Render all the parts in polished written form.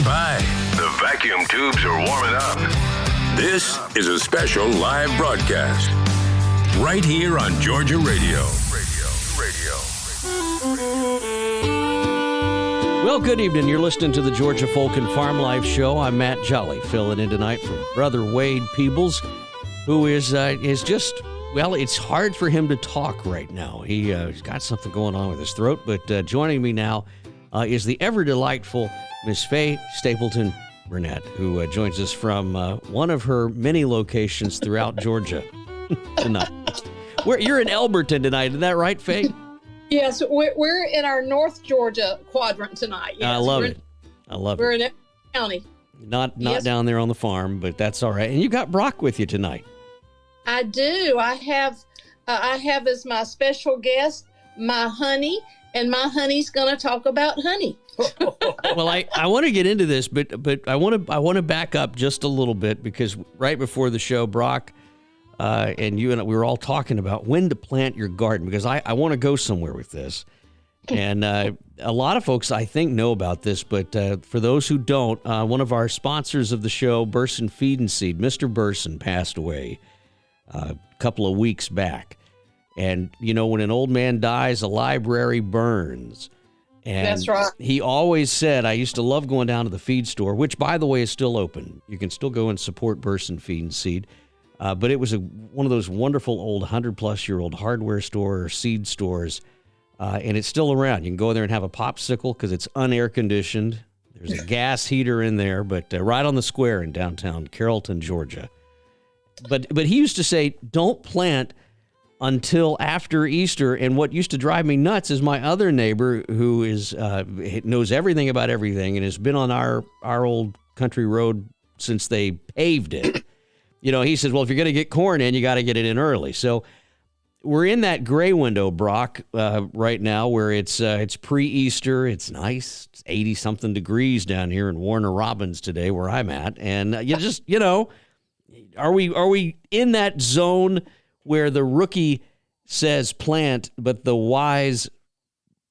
on by. The vacuum tubes are warming up. This is a special live broadcast right here on Georgia Radio. Well, good evening. You're listening to the Georgia Folk and Farm Life Show. I'm Matt Jolly, filling in tonight for Brother Wade Peebles, who is just, well, it's hard for him to talk right now. He's got something going on with his throat, but joining me now is the ever-delightful Miss Faye Stapleton Burnett, who joins us from one of her many locations throughout Georgia tonight. You're in Elberton tonight, isn't that right, Faye? Yes, we're in our North Georgia quadrant tonight. Yes, I love it. We're in Everett County. Not yes. Down there on the farm, but that's all right. And you got Brock with you tonight. I do. I have as my special guest my honey, and my honey's going to talk about honey. Well, I want to get into this, but I want to back up just a little bit, because right before the show, Brock and you and we were all talking about when to plant your garden, because I want to go somewhere with this. And a lot of folks, I think, know about this, but for those who don't, one of our sponsors of the show, Burson Feed and Seed, Mr. Burson, passed away a couple of weeks back. And, you know, when an old man dies, a library burns. And that's right. He always said, I used to love going down to the feed store, which, by the way, is still open. You can still go and support Burson Feed and Seed. But it was one of those wonderful old 100-plus-year-old hardware store or seed stores, and it's still around. You can go there and have a popsicle because it's unair-conditioned. There's a gas heater in there, but right on the square in downtown Carrollton, Georgia. But he used to say, don't plant until after Easter. And what used to drive me nuts is my other neighbor, who knows everything about everything and has been on our old country road since they paved it. You know, he says, well, if you're going to get corn in, you got to get it in early. So we're in that gray window, Brock, right now, where it's pre-Easter. It's nice. It's 80-something degrees down here in Warner Robins today, where I'm at. And are we in that zone where the rookie says plant, but the wise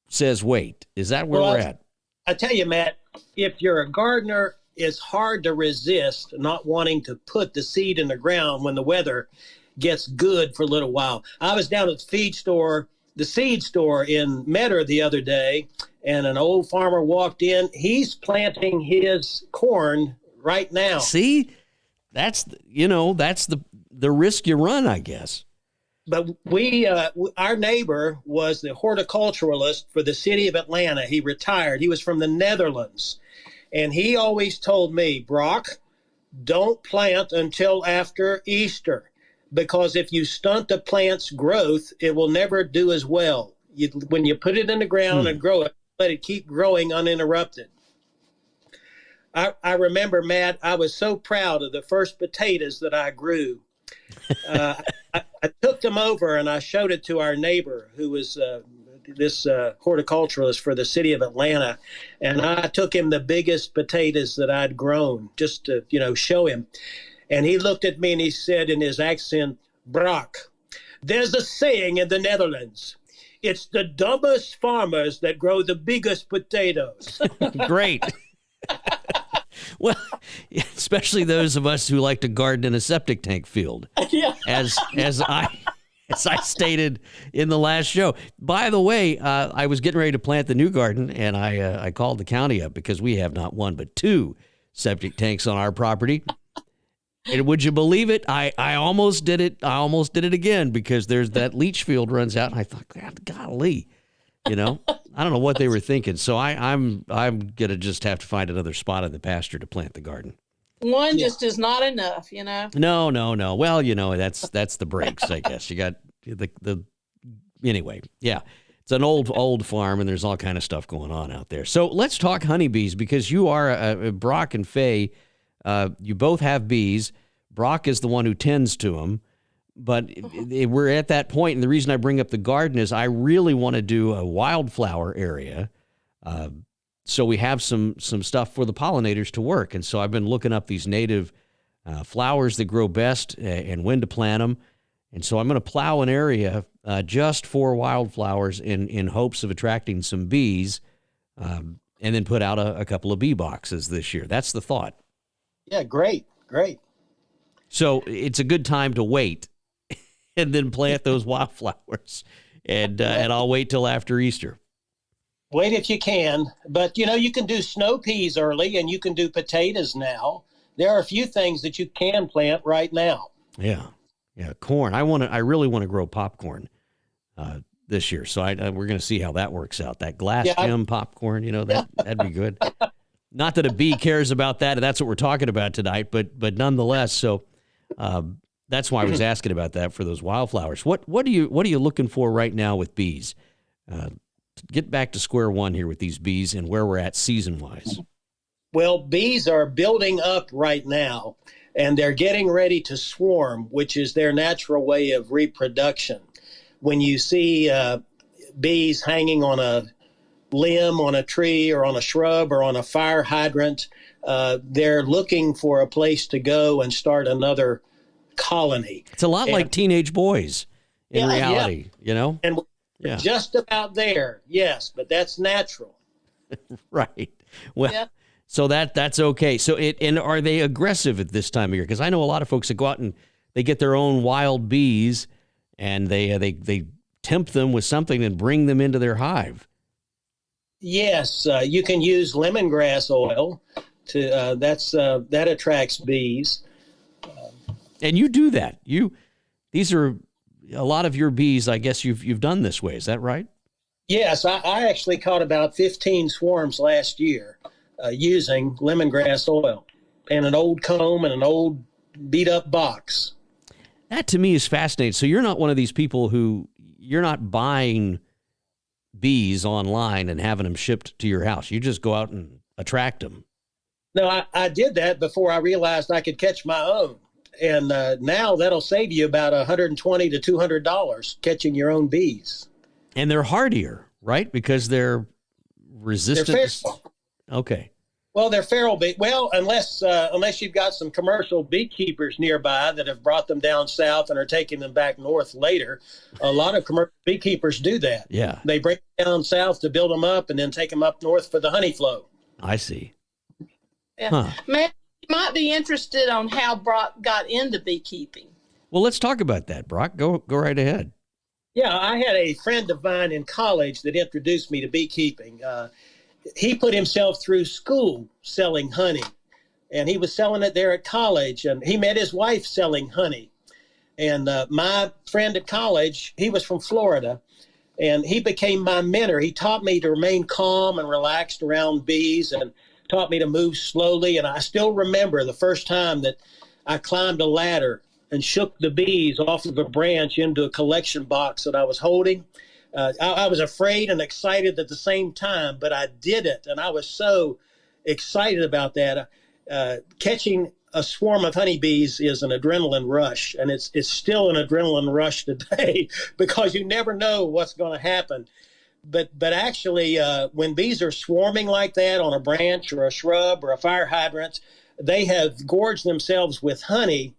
says wait? Is that where we're at? I tell you, Matt, if you're a gardener, it's hard to resist not wanting to put the seed in the ground when the weather gets good for a little while. I was down at the seed store in Metter the other day, and an old farmer walked in. He's planting his corn right now. See, that's the risk you run, I guess. But our neighbor was the horticulturalist for the city of Atlanta. He retired. He was from the Netherlands. And he always told me, Brock, don't plant until after Easter, because if you stunt the plant's growth, it will never do as well. When you put it in the ground and grow it, let it keep growing uninterrupted. I remember, Matt, I was so proud of the first potatoes that I grew. I took them over and I showed it to our neighbor, who was this horticulturalist for the city of Atlanta, and I took him the biggest potatoes that I'd grown just to, show him. And he looked at me and he said in his accent, Brock, there's a saying in the Netherlands, it's the dumbest farmers that grow the biggest potatoes. Great. Well, especially those of us who like to garden in a septic tank field, yeah. as I stated in the last show. By the way, I was getting ready to plant the new garden, and I called the county up because we have not one but two septic tanks on our property. And would you believe it? I almost did it. I almost did it again, because there's that leach field runs out, and I thought, God, golly, I don't know what they were thinking. So I'm gonna just have to find another spot in the pasture to plant the garden. One just is not enough, No. Well, that's the breaks, I guess. You got the anyway. Yeah, it's an old farm, and there's all kind of stuff going on out there. So let's talk honeybees, because you are Brock and Faye. You both have bees. Brock is the one who tends to them. But we're at that point, and the reason I bring up the garden is I really want to do a wildflower area, so we have some stuff for the pollinators to work. And so I've been looking up these native flowers that grow best and when to plant them. And so I'm going to plow an area just for wildflowers in hopes of attracting some bees. and then put out a couple of bee boxes this year. That's the thought. Yeah, great. So it's a good time to wait and then plant those wildflowers. And I'll wait till after Easter. Wait if you can. But, you can do snow peas early, and you can do potatoes now. There are a few things that you can plant right now. Yeah. Corn. I really want to grow popcorn this year. So we're going to see how that works out. That glass gem popcorn, that'd be good. Not that a bee cares about that. And that's what we're talking about tonight, but nonetheless. So that's why I was asking about that for those wildflowers. What are you looking for right now with bees? Get back to square one here with these bees and where we're at season wise. Well, bees are building up right now, and they're getting ready to swarm, which is their natural way of reproduction. When you see bees hanging on a limb, on a tree, or on a shrub, or on a fire hydrant, they're looking for a place to go and start another colony. It's a lot like teenage boys in reality, And we're just about there, yes, but that's natural. Right. Well, so that's okay. So and are they aggressive at this time of year? Because I know a lot of folks that go out and they get their own wild bees, and they tempt them with something and bring them into their hive. Yes, you can use lemongrass oil to that attracts bees. And you do that. These are a lot of your bees. I guess you've done this way. Is that right? Yes, I actually caught about 15 swarms last year using lemongrass oil and an old comb and an old beat up box. That to me is fascinating. So you're not one of these people you're not buying bees online and having them shipped to your house. You just go out and attract them. No, I did that before I realized I could catch my own. And now that'll save you about $120 to $200 catching your own bees. And they're hardier, right? Because they're resistant. They're feral. Okay. Well, they're feral bee. Well, unless you've got some commercial beekeepers nearby that have brought them down south and are taking them back north later. A lot of commercial beekeepers do that. Yeah. They bring them down south to build them up and then take them up north for the honey flow. I see. Yeah. Huh. Man, you might be interested on how Brock got into beekeeping. Well, let's talk about that, Brock. Go right ahead. Yeah, I had a friend of mine in college that introduced me to beekeeping. He put himself through school selling honey, and he was selling it there at college, and he met his wife selling honey. And my friend at college, he was from Florida, and he became my mentor. He taught me to remain calm and relaxed around bees and taught me to move slowly. And I still remember the first time that I climbed a ladder and shook the bees off of a branch into a collection box that I was holding. I was afraid and excited at the same time, but I did it. And I was so excited about that. Catching a swarm of honeybees is an adrenaline rush, and it's still an adrenaline rush today because you never know what's going to happen. But actually, when bees are swarming like that on a branch or a shrub or a fire hydrant, they have gorged themselves with honey,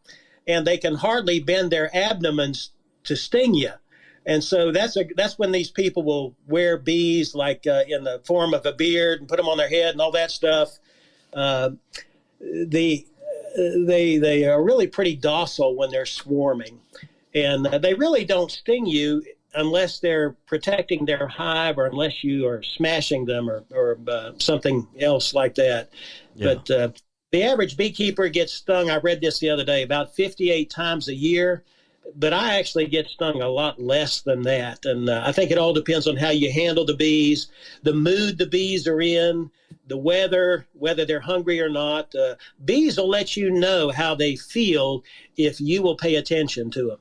and they can hardly bend their abdomens to sting you. And so that's when these people will wear bees like in the form of a beard and put them on their head and all that stuff. They are really pretty docile when they're swarming, and they really don't sting you unless they're protecting their hive or unless you are smashing them or something else like that. Yeah. But the average beekeeper gets stung, I read this the other day, about 58 times a year. But I actually get stung a lot less than that. And I think it all depends on how you handle the bees, the mood the bees are in, the weather, whether they're hungry or not. Bees will let you know how they feel if you will pay attention to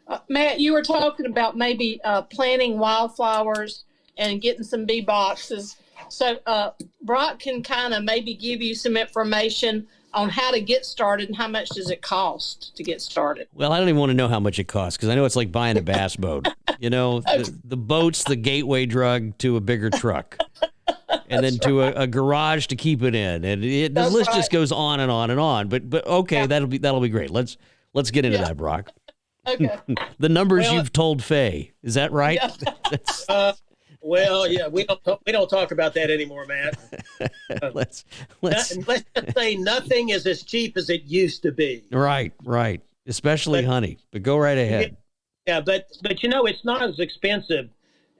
them. Matt, you were talking about maybe planting wildflowers and getting some bee boxes. So Brock can kind of maybe give you some information on how to get started and how much does it cost to get started. Well, I don't even want to know how much it costs because I know it's like buying a bass boat. You know, the boat's the gateway drug to a bigger truck. And then to a garage to keep it in. And the list just goes on and on and on. But okay, that'll be great. Let's get into that, Brock. Okay. The numbers you've told Faye. Is that right? Yeah. Well, yeah, we don't talk about that anymore, Matt. let's Let's just say nothing is as cheap as it used to be. right, especially honey. But go right ahead. Yeah, but it's not as expensive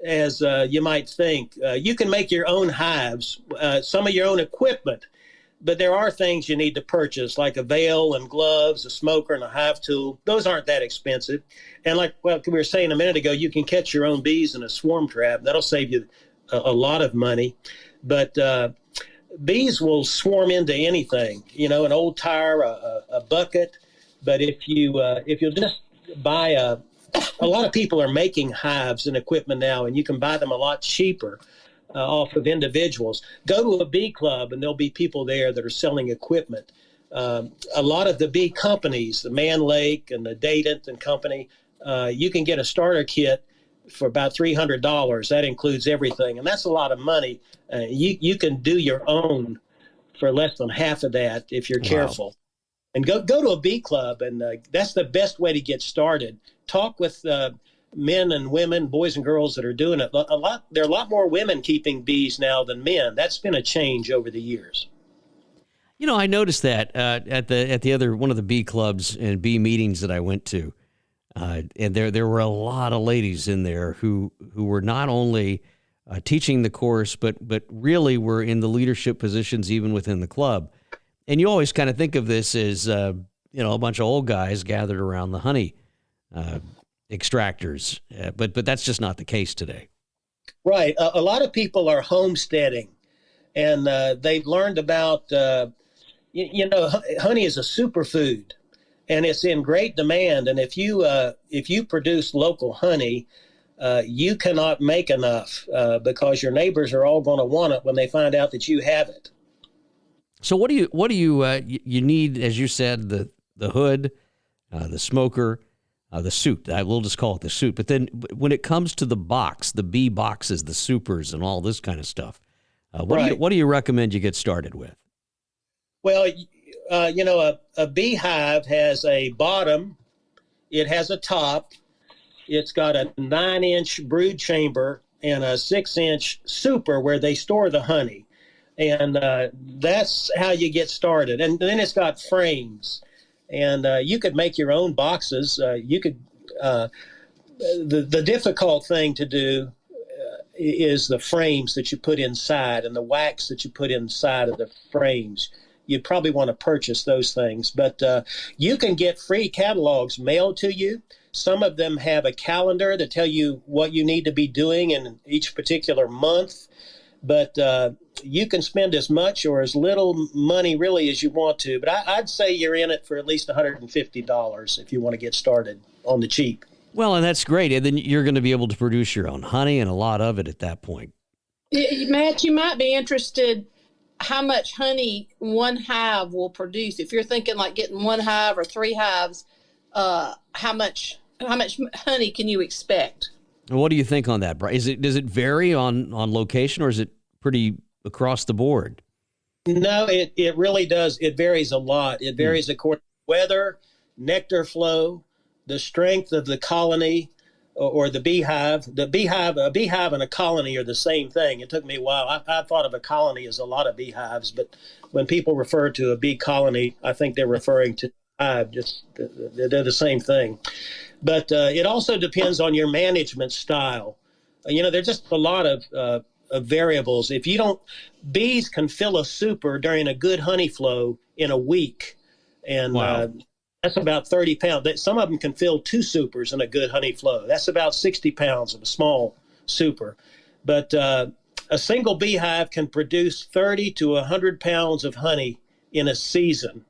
as you might think. You can make your own hives, some of your own equipment, but there are things you need to purchase, like a veil and gloves, a smoker, and a hive tool. Those aren't that expensive. And like we were saying a minute ago, you can catch your own bees in a swarm trap. That'll save you a lot of money. But bees will swarm into anything, an old tire, a bucket. But if you'll just buy a lot of people are making hives and equipment now, and you can buy them a lot cheaper off of individuals. Go to a bee club, and there'll be people there that are selling equipment. A lot of the bee companies, the Mann Lake and the Dadant and Company, you can get a starter kit for about $300. That includes everything, and that's a lot of money. You can do your own for less than half of that if you're careful. And go to a bee club, and that's the best way to get started. Talk with men and women, boys and girls that are doing it. There are a lot more women keeping bees now than men. That's been a change over the years. I noticed that at the other one of the bee clubs and bee meetings that I went to, and there were a lot of ladies in there who were not only teaching the course, but really were in the leadership positions even within the club. And you always kind of think of this as a bunch of old guys gathered around the honey extractors, but that's just not the case today. Right. A lot of people are homesteading, and they've learned about honey is a superfood, and it's in great demand. And if you produce local honey, you cannot make enough because your neighbors are all going to want it when they find out that you have it. So what do you need? As you said, the hood, the smoker, the suit. We'll just call it the suit. But then when it comes to the box, the bee boxes, the supers, and all this kind of stuff, what do you recommend you get started with? Well, a beehive has a bottom, it has a top, it's got a 9-inch brood chamber and a 6-inch super where they store the honey. And that's how you get started. And then it's got frames. And you could make your own boxes. The difficult thing to do is the frames that you put inside and the wax that you put inside of the frames. You'd probably want to purchase those things. But you can get free catalogs mailed to you. Some of them have a calendar that tell you what you need to be doing in each particular month. But you can spend as much or as little money really as you want to. But I'd say you're in it for at least $150 if you want to get started on the cheap. Well, and that's great. And then you're going to be able to produce your own honey and a lot of it at that point. Matt, you might be interested how much honey one hive will produce. If you're thinking like getting one hive or 3 hives, how much honey can you expect? What do you think on that, Brian? Does it vary on location, or is it pretty across the board? No, it really does. It varies a lot. It varies according to weather, nectar flow, the strength of the colony or the beehive. A beehive and a colony are the same thing. It took me a while. I thought of a colony as a lot of beehives, but when people refer to a bee colony, I think they're referring to a hive. Just they're the same thing. But it also depends on your management style. There's just a lot of variables. Bees can fill a super during a good honey flow in a week. And wow. That's about 30 pounds. Some of them can fill 2 supers in a good honey flow. That's about 60 pounds of a small super. But a single beehive can produce 30 to 100 pounds of honey in a season.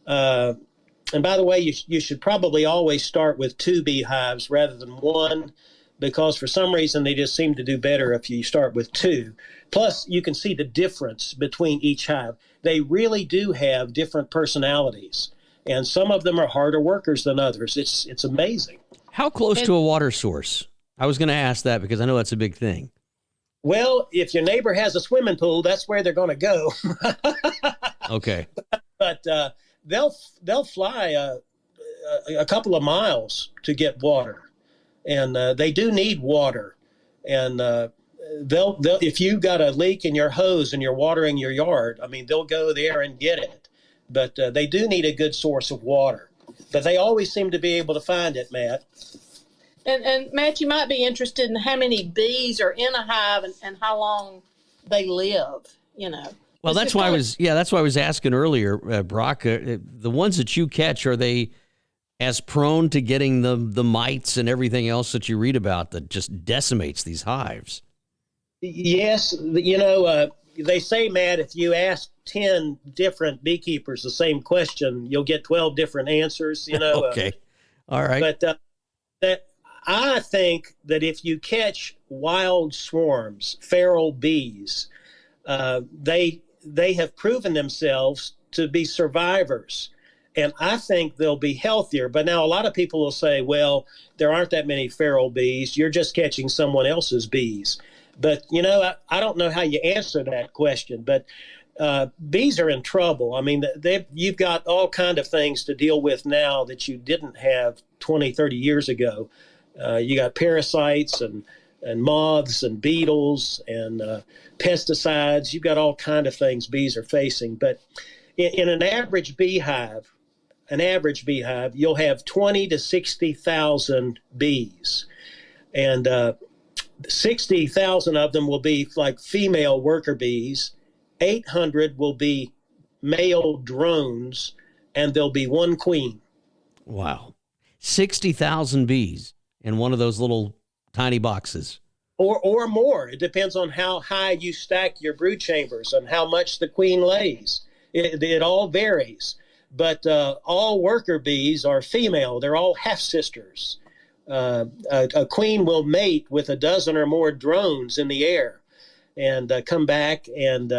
And by the way, you should probably always start with 2 beehives rather than 1, because for some reason they just seem to do better if you start with 2. Plus, you can see the difference between each hive. They really do have different personalities, and some of them are harder workers than others. It's amazing. How close to a water source? I was going to ask that because I know that's a big thing. Well, if your neighbor has a swimming pool, that's where they're going to go. Okay. But they'll fly a couple of miles to get water, and they do need water. And they'll if you got a leak in your hose and you're watering your yard, I mean, they'll go there and get it. But they do need a good source of water. But they always seem to be able to find it, Matt. And Matt, you might be interested in how many bees are in a hive and how long they live, Well, that's why I was asking earlier, Brock, the ones that you catch, are they as prone to getting the mites and everything else that you read about that just decimates these hives? Yes. They say, Matt, if you ask 10 different beekeepers the same question, you'll get 12 different answers, Okay. All right. But I think that if you catch wild swarms, feral bees, they have proven themselves to be survivors. And I think they'll be healthier. But now a lot of people will say, well, there aren't that many feral bees. You're just catching someone else's bees. But, I don't know how you answer that question. But bees are in trouble. I mean, you've got all kind of things to deal with now that you didn't have 20, 30 years ago. You got parasites and moths and beetles and pesticides. You've got all kind of things bees are facing. But in an average beehive, you'll have 20 to 60,000 bees. And 60,000 of them will be like female worker bees. 800 will be male drones, and there'll be one queen. Wow. 60,000 bees in one of those little tiny boxes. Or more. It depends on how high you stack your brood chambers and how much the queen lays. It all varies. But all worker bees are female. They're all half-sisters. A queen will mate with a dozen or more drones in the air and come back, and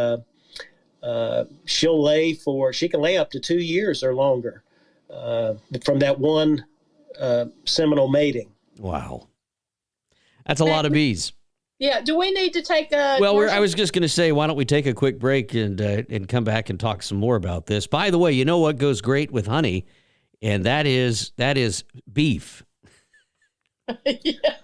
she can lay up to 2 years or longer from that one seminal mating. Wow. That's a lot of bees. Yeah. Do we need to take a... Well, I was just going to say, why don't we take a quick break and come back and talk some more about this? By the way, you know what goes great with honey, and that is beef. Yeah.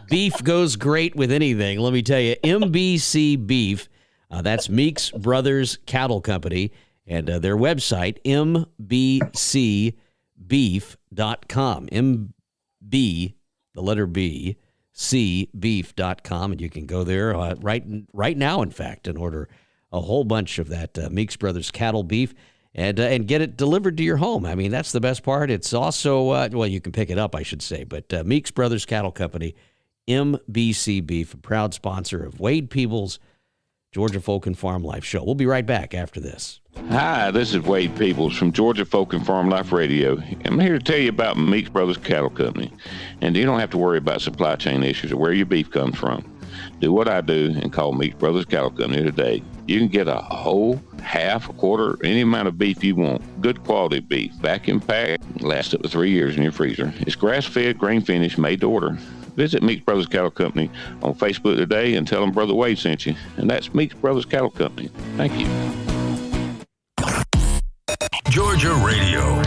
Beef goes great with anything. Let me tell you, MBC Beef, that's Meeks Brothers Cattle Company, and their website, mbcbeef.com. MB, the letter B, cbeef.com, and you can go there right now, in fact, and order a whole bunch of that Meeks Brothers cattle beef and get it delivered to your home. I mean, that's the best part. It's also, you can pick it up, I should say, but Meeks Brothers Cattle Company, MBC Beef, a proud sponsor of Wade Peebles' Georgia Folk and Farm Life Show. We'll be right back after this. Hi, this is Wade Peebles from Georgia Folk and Farm Life Radio. I'm here to tell you about Meeks Brothers Cattle Company. And you don't have to worry about supply chain issues or where your beef comes from. Do what I do and call Meeks Brothers Cattle Company today. You can get a whole, half, a quarter, any amount of beef you want. Good quality beef, vacuum packed, lasts up to 3 years in your freezer. It's grass-fed, grain-finished, made to order. Visit Meeks Brothers Cattle Company on Facebook today and tell them Brother Wade sent you. And that's Meeks Brothers Cattle Company. Thank you. Georgia Radio.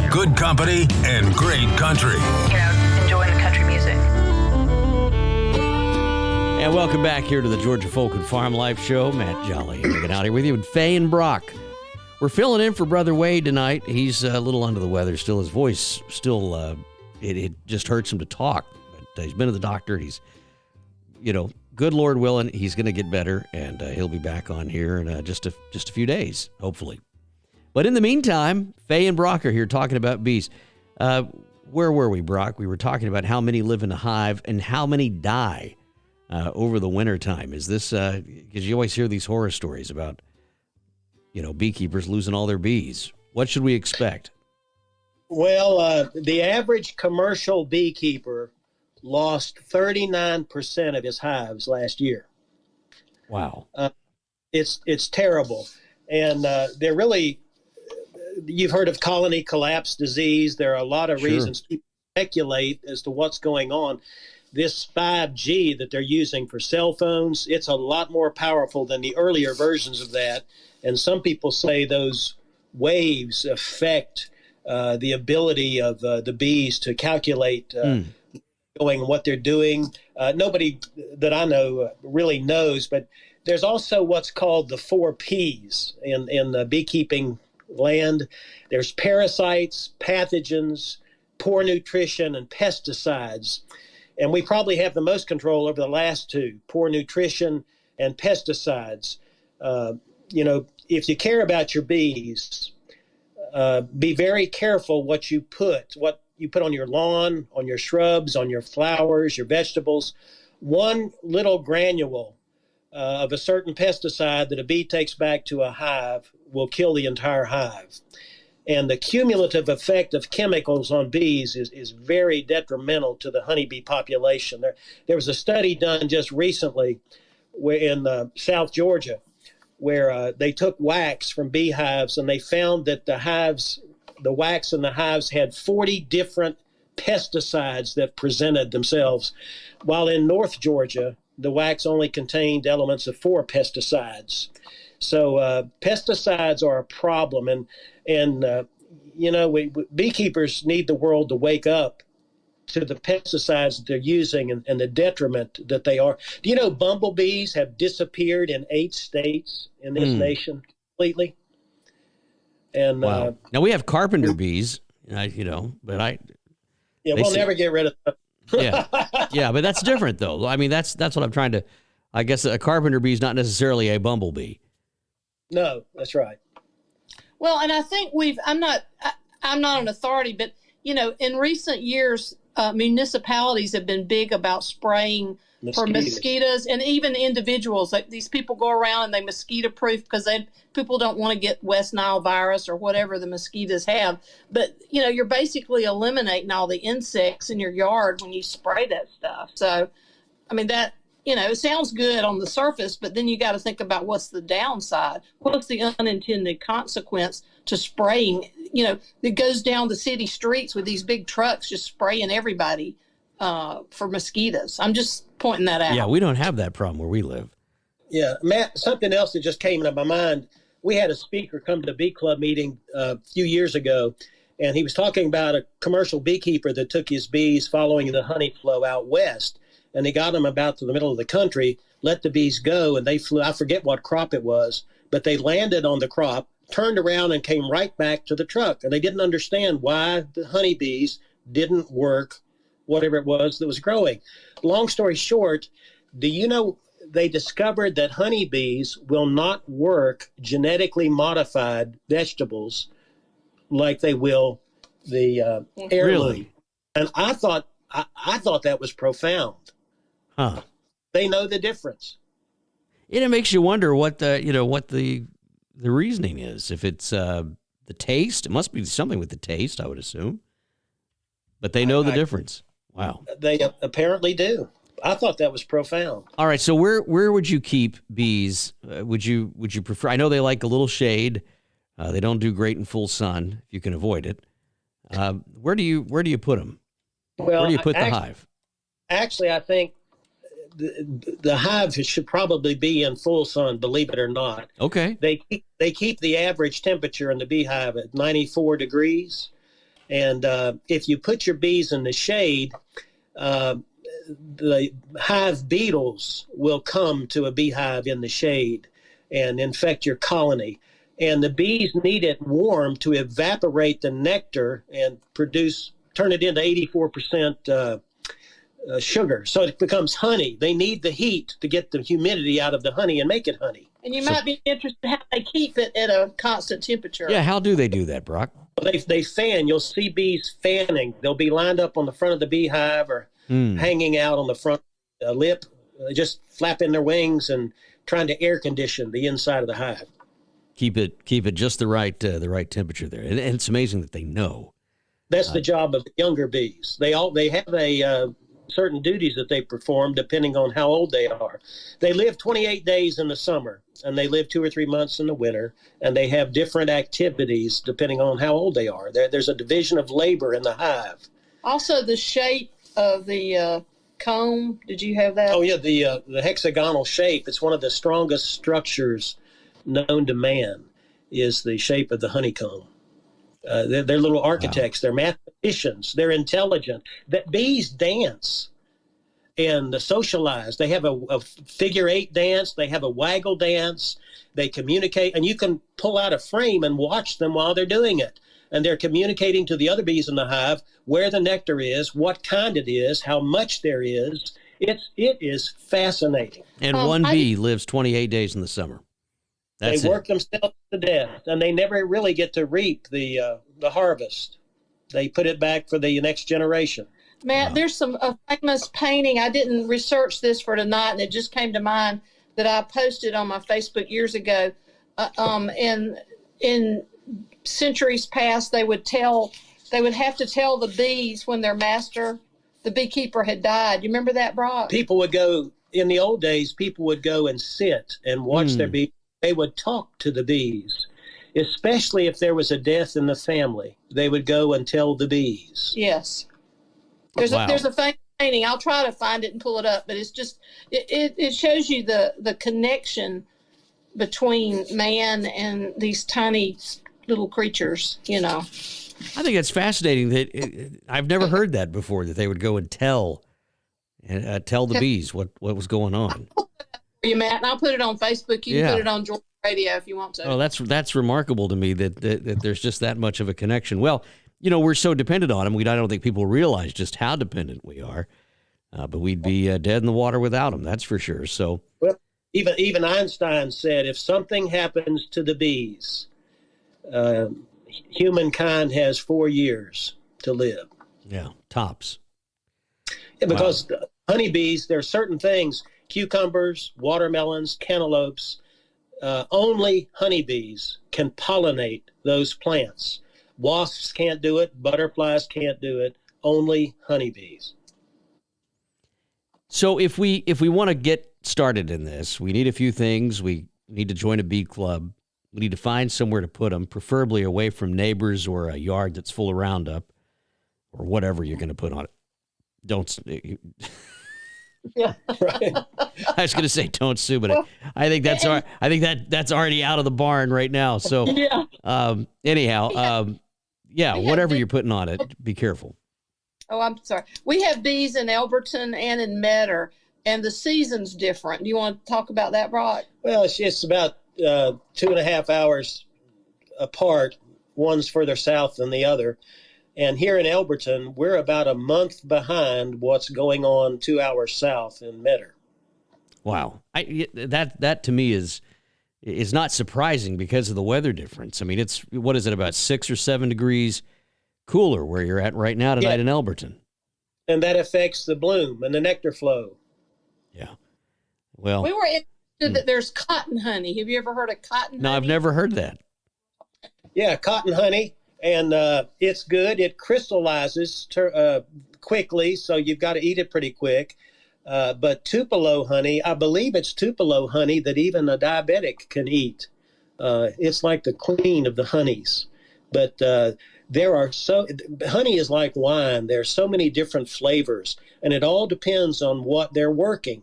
Good company and great country. Enjoying the country music. And welcome back here to the Georgia Folk and Farm Life Show. Matt Jolly hanging out here with you with Faye and Brock. We're filling in for Brother Wade tonight. He's a little under the weather still. His voice still, it just hurts him to talk. But he's been to the doctor. He's, good Lord willing, he's going to get better, and he'll be back on here in just a few days, hopefully. But in the meantime, Faye and Brock are here talking about bees. Where were we, Brock? We were talking about how many live in a hive and how many die over the wintertime. Is this, because you always hear these horror stories about, beekeepers losing all their bees. What should we expect? Well, the average commercial beekeeper lost 39% of his hives last year. Wow. It's terrible. And they're really, you've heard of colony collapse disease. There are a lot of reasons people speculate as to what's going on. This 5G that they're using for cell phones, it's a lot more powerful than the earlier versions of that. And some people say those waves affect the ability of the bees to calculate going and what they're doing. Nobody that I know really knows, but there's also what's called the 4 Ps in the beekeeping land. There's parasites, pathogens, poor nutrition, and pesticides. And we probably have the most control over the last 2, poor nutrition and pesticides. If you care about your bees, be very careful what you put on your lawn, on your shrubs, on your flowers, your vegetables. One little granule of a certain pesticide that a bee takes back to a hive will kill the entire hive. And the cumulative effect of chemicals on bees is very detrimental to the honeybee population. There was a study done just recently in South Georgia where they took wax from beehives, and they found that the wax in the hives had 40 different pesticides that presented themselves, while in North Georgia, the wax only contained elements of 4 pesticides. So pesticides are a problem, and beekeepers need the world to wake up to the pesticides that they're using and the detriment that they are. Do you know bumblebees have disappeared in 8 states in this nation completely? And wow. Now we have carpenter bees, but we'll never get rid of them. yeah, but that's different though. I mean, that's what I'm trying to. I guess a carpenter bee is not necessarily a bumblebee. No, that's right. Well, and I think I'm not an authority, but in recent years, municipalities have been big about spraying for mosquitoes, and even individuals. Like these people go around and they mosquito proof because people don't want to get West Nile virus or whatever the mosquitoes have. But you're basically eliminating all the insects in your yard when you spray that stuff. So, I mean that. It sounds good on the surface, but then you got to think about what's the downside. What's the unintended consequence to spraying? That goes down the city streets with these big trucks just spraying everybody for mosquitoes. I'm just pointing that out. Yeah, we don't have that problem where we live. Yeah, Matt, something else that just came into my mind. We had a speaker come to the bee club meeting a few years ago, and he was talking about a commercial beekeeper that took his bees following the honey flow out west. And they got them about to the middle of the country, let the bees go, and they flew. I forget what crop it was, but they landed on the crop, turned around, and came right back to the truck. And they didn't understand why the honeybees didn't work, whatever it was that was growing. Long story short, do you know they discovered that honeybees will not work genetically modified vegetables like they will the heirloom? Really? And I thought that was profound. Huh. They know the difference. And it makes you wonder what the reasoning is. If it's the taste, it must be something with the taste, I would assume. But they know the difference. Wow. They apparently do. I thought that was profound. All right. So where would you keep bees? Would you prefer? I know they like a little shade. They don't do great in full sun if you can avoid it. Where do you put them? Well, where do you put the hive? Actually, I think the hive should probably be in full sun, believe it or not. Okay. They keep the average temperature in the beehive at 94 degrees. And if you put your bees in the shade, the hive beetles will come to a beehive in the shade and infect your colony. And the bees need it warm to evaporate the nectar and turn it into 84% sugar. So it becomes honey. They need the heat to get the humidity out of the honey and make it honey. And you might be interested in how they keep it at a constant temperature. Yeah, how do they do that, Brock? They fan. You'll see bees fanning. They'll be lined up on the front of the beehive or hanging out on the front lip, just flapping their wings and trying to air condition the inside of the hive. Keep it just the right temperature there. And it's amazing that they know. That's the job of the younger bees. They have a certain duties that they perform depending on how old they are. They live 28 days in the summer, and they live 2 or 3 months in the winter, and they have different activities depending on how old they are. There's a division of labor in the hive. Also, the shape of the comb. Did you have that? Oh, yeah, the hexagonal shape. It's one of the strongest structures known to man, is the shape of the honeycomb. They're little architects. Wow. They're mathematicians. They're intelligent. That bees dance and socialize. They have a figure eight dance. They have a waggle dance. They communicate, and you can pull out a frame and watch them while they're doing it. And they're communicating to the other bees in the hive where the nectar is, what kind it is, how much there is. It is fascinating. And one bee lives 28 days in the summer. That's they work themselves to death, and they never really get to reap the harvest. They put it back for the next generation. Matt, there's a famous painting. I didn't research this for tonight, and it just came to mind that I posted on my Facebook years ago. In centuries past, they would have to tell the bees when their master, the beekeeper, had died. You remember that, Brock? People would go, in the old days, people would go and sit and watch their bees. They would talk to the bees, especially if there was a death in the family. They would go and tell the bees. Yes. There's a famous painting. I'll try to find it and pull it up, but it's just, it shows you the connection between man and these tiny little creatures, you know. I think it's fascinating that I've never heard that before, that they would go and tell the bees what was going on. You, Matt, and I'll put it on Facebook. You can put it on Georgia Radio if you want to. Oh, that's remarkable to me that there's just that much of a connection. Well, you know, we're so dependent on them. I don't think people realize just how dependent we are. But we'd be dead in the water without them. That's for sure. So, well, even Einstein said, if something happens to the bees, humankind has 4 years to live. Yeah, tops. Yeah, because honeybees, there are certain things. Cucumbers, watermelons, cantaloupes, only honeybees can pollinate those plants. Wasps can't do it. Butterflies can't do it. Only honeybees. So if we want to get started in this, we need a few things. We need to join a bee club. We need to find somewhere to put them, preferably away from neighbors or a yard that's full of Roundup or whatever you're going to put on it. Don't. Yeah, right. I was going to say don't sue, but I think that's that's already out of the barn right now. So anyhow, whatever you're putting on it, be careful. Oh, I'm sorry. We have bees in Elberton and in Metter, and the season's different. Do you want to talk about that, Brock? Well, it's about 2.5 hours apart. One's further south than the other. And here in Elberton, we're about a month behind what's going on 2 hours south in Metter. Wow. That to me is not surprising because of the weather difference. I mean, it's, what is it, about 6 or 7 degrees cooler where you're at right now tonight in Elberton. And that affects the bloom and the nectar flow. Yeah. Well, we were interested that there's cotton honey. Have you ever heard of cotton honey? No, I've never heard that. Yeah, cotton honey. And it's good. It crystallizes quickly, so you've got to eat it pretty quick. But Tupelo honey, I believe it's Tupelo honey that even a diabetic can eat. It's like the queen of the honeys. But honey is like wine. There's so many different flavors, and it all depends on what they're working,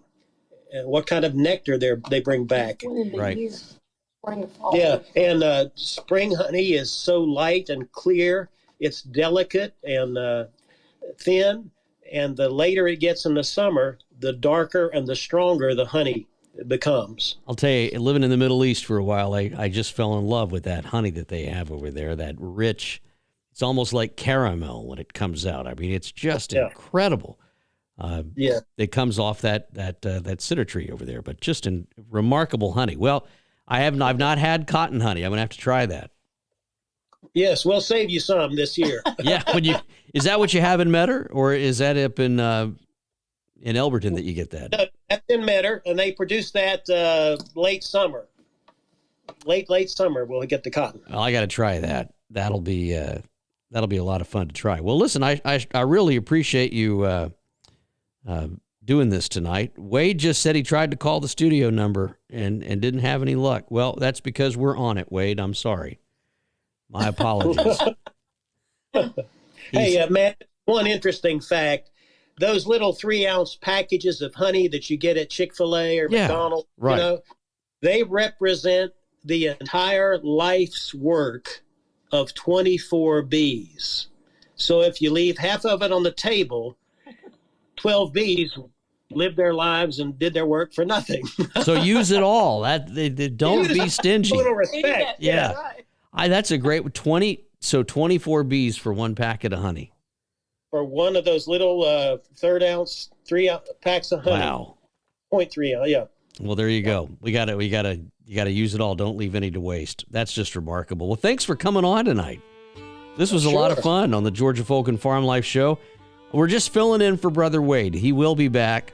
what kind of nectar they bring back. Right. Yeah, and spring honey is so light and clear. It's delicate and thin, and the later it gets in the summer, the darker and the stronger the honey becomes. I'll tell you, living in the Middle East for a while, I just fell in love with that honey that they have over there, that rich, it's almost like caramel when it comes out. I mean, it's just incredible. It comes off that cedar tree over there, but just in remarkable honey. Well, I've not had cotton honey. I'm gonna have to try that. Yes, we'll save you some this year. Yeah, is that what you have in Metter, or is that up in Elberton that you get that? No, that's in Metter, and they produce that late summer. Late summer, we'll get the cotton. Well, I got to try that. That'll be a lot of fun to try. Well, listen, I really appreciate you doing this tonight. Wade just said he tried to call the studio number and didn't have any luck. Well, that's because we're on it, Wade. I'm sorry. My apologies. Hey, Matt, one interesting fact. Those little 3-ounce packages of honey that you get at Chick-fil-A or McDonald's, right. They represent the entire life's work of 24 bees. So if you leave half of it on the table, 12 bees lived their lives and did their work for nothing. So use it all. They don't be stingy. A little respect. Yeah. Right. That's a great 24 bees for one packet of honey. For one of those little 3 packs of honey. Wow. 0.3, yeah. Well, there you go. You got to use it all. Don't leave any to waste. That's just remarkable. Well, thanks for coming on tonight. This was a lot of fun on the Georgia Folk and Farm Life Show. We're just filling in for Brother Wade. He will be back.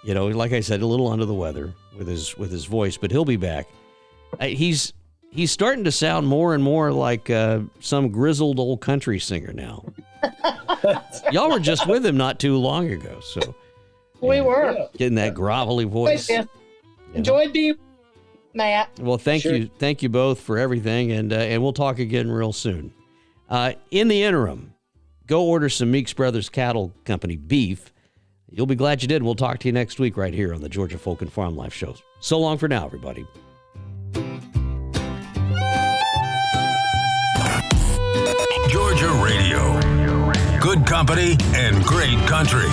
You know, like I said, a little under the weather with his voice, but he'll be back. He's starting to sound more and more like some grizzled old country singer now. Y'all were just with him not too long ago, so We were. getting that grovelly voice. Yeah. Enjoyed being Matt. Well, thank you both for everything, and we'll talk again real soon. In the interim, go order some Meeks Brothers Cattle Company beef. You'll be glad you did. We'll talk to you next week right here on the Georgia Folk and Farm Life Show. So long for now, everybody. Georgia Radio. Good company and great country.